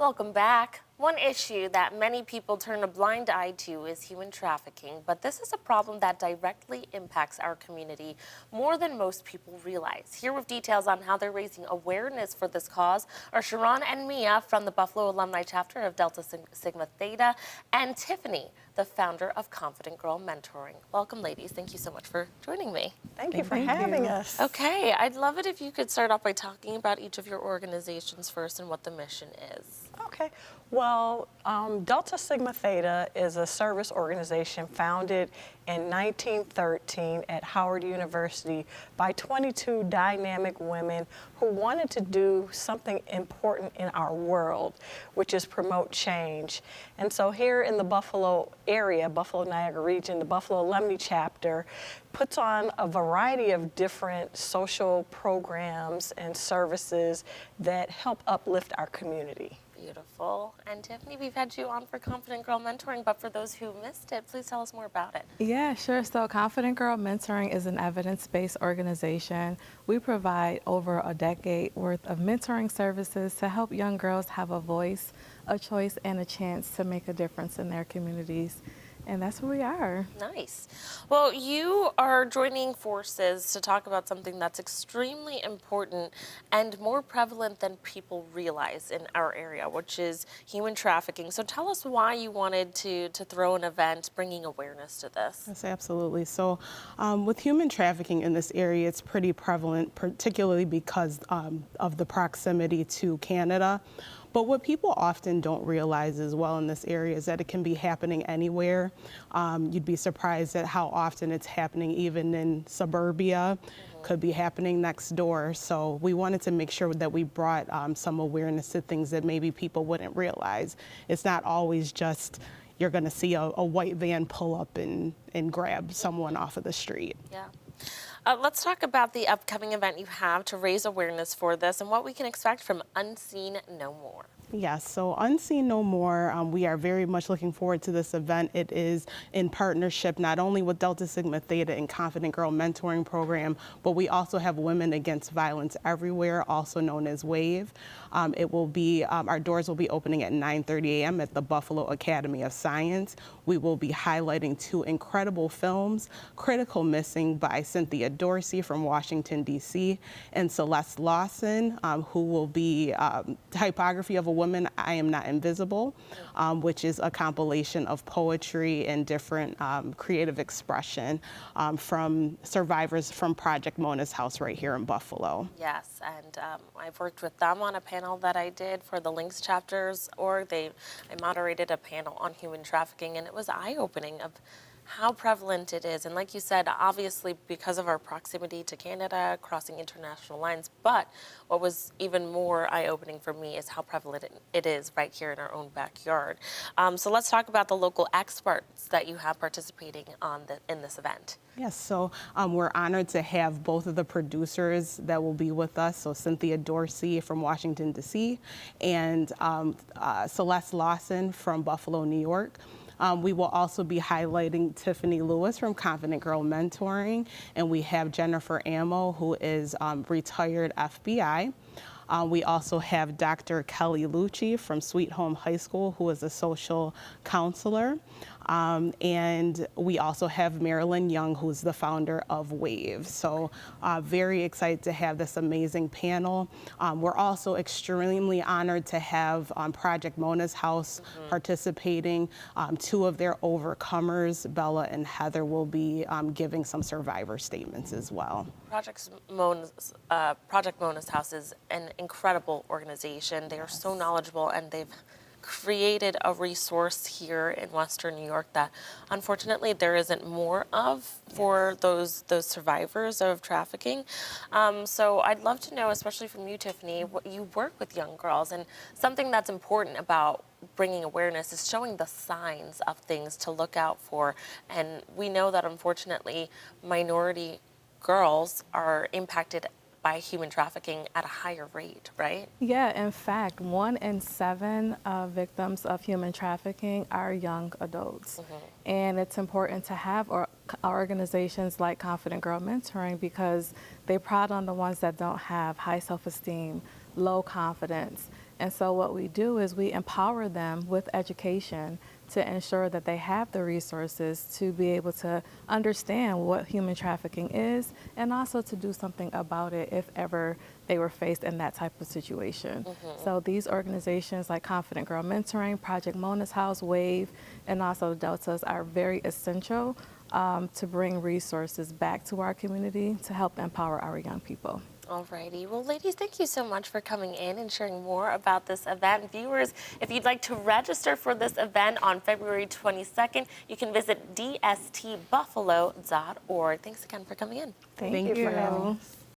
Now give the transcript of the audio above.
Welcome back. One issue that many people turn a blind eye to is human trafficking, but this is a problem that directly impacts our community more than most people realize. Here with details on how they're raising awareness for this cause are Sharon and Mia from the Buffalo Alumni Chapter of Delta Sigma Theta, and Tiffany, the founder of Confident Girl Mentoring. Welcome, ladies. Thank you so much for joining me. Thank you for having us. Okay, I'd love it if you could start off by talking about each of your organizations first and what the mission is. Okay. Well, Delta Sigma Theta is a service organization founded in 1913 at Howard University by 22 dynamic women who wanted to do something important in our world, which is promote change. And so here in the Buffalo area, Buffalo Niagara region, the Buffalo Alumni Chapter puts on a variety of different social programs and services that help uplift our community. Beautiful. And Tiffany, we've had you on for Confident Girl Mentoring, but for those who missed it, please tell us more about it. Yeah, sure. So Confident Girl Mentoring is an evidence-based organization. We provide over a decade worth of mentoring services to help young girls have a voice, a choice, and a chance to make a difference in their communities. And that's who we are. Nice. Well, you are joining forces to talk about something that's extremely important and more prevalent than people realize in our area, which is human trafficking. So tell us why you wanted to throw an event bringing awareness to this. Yes, absolutely. So with human trafficking in this area, it's pretty prevalent, particularly because of the proximity to Canada. But what people often don't realize as well in this area is that it can be happening anywhere. You'd be surprised at how often it's happening even in suburbia, could be happening next door. So we wanted to make sure that we brought some awareness to things that maybe people wouldn't realize. It's not always just you're gonna see a white van pull up and grab someone off of the street. Yeah. Let's talk about the upcoming event you have to raise awareness for this and what we can expect from Unseen No More. Yes, so Unseen No More, we are very much looking forward to this event. It is in partnership not only with Delta Sigma Theta and Confident Girl Mentoring Program, but we also have Women Against Violence Everywhere, also known as WAVE. It will be, our doors will be opening at 9:30 a.m. at the Buffalo Academy of Science. We will be highlighting two incredible films, Critical Missing by Cynthia Dorsey from Washington, D.C., and Celeste Lawson, who will be Typography of a Woman, I Am Not Invisible, which is a compilation of poetry and different creative expression from survivors from Project Mona's house right here in Buffalo. Yes, and I've worked with them on a panel that I did for the Links Chapters org. I moderated a panel on human trafficking, and it was eye-opening of how prevalent it is. And like you said, obviously because of our proximity to Canada, crossing international lines, but what was even more eye-opening for me is how prevalent it is right here in our own backyard. So let's talk about the local experts that you have participating in this event. Yes, so we're honored to have both of the producers that will be with us, so Cynthia Dorsey from Washington, D.C., and Celeste Lawson from Buffalo, New York. We will also be highlighting Tiffany Lewis from Confident Girl Mentoring, and we have Jennifer Ammo, who is retired FBI. We also have Dr. Kelly Lucci from Sweet Home High School, who is a social counselor. And we also have Marilyn Young, who's the founder of WAVE. So very excited to have this amazing panel. We're also extremely honored to have Project Mona's house participating. Two of their overcomers, Bella and Heather, will be giving some survivor statements as well. Project Mona's house is an incredible organization. They are so knowledgeable, and they've created a resource here in Western New York that unfortunately there isn't more of for those survivors of trafficking. So I'd love to know, especially from you, Tiffany, what you work with young girls, and something that's important about bringing awareness is showing the signs of things to look out for. And we know that unfortunately minority girls are impacted by human trafficking at a higher rate, right? Yeah, in fact, 1 in 7 victims of human trafficking are young adults. And it's important to have organizations like Confident Girl Mentoring because they prod on the ones that don't have high self-esteem, low confidence, And so what we do is we empower them with education to ensure that they have the resources to be able to understand what human trafficking is and also to do something about it if ever they were faced in that type of situation. So these organizations like Confident Girl Mentoring, Project Mona's House, WAVE, and also Deltas are very essential to bring resources back to our community to help empower our young people. Alrighty. Well, ladies, thank you so much for coming in and sharing more about this event. Viewers, if you'd like to register for this event on February 22nd, you can visit dstbuffalo.org. Thanks again for coming in. Thank you for having us.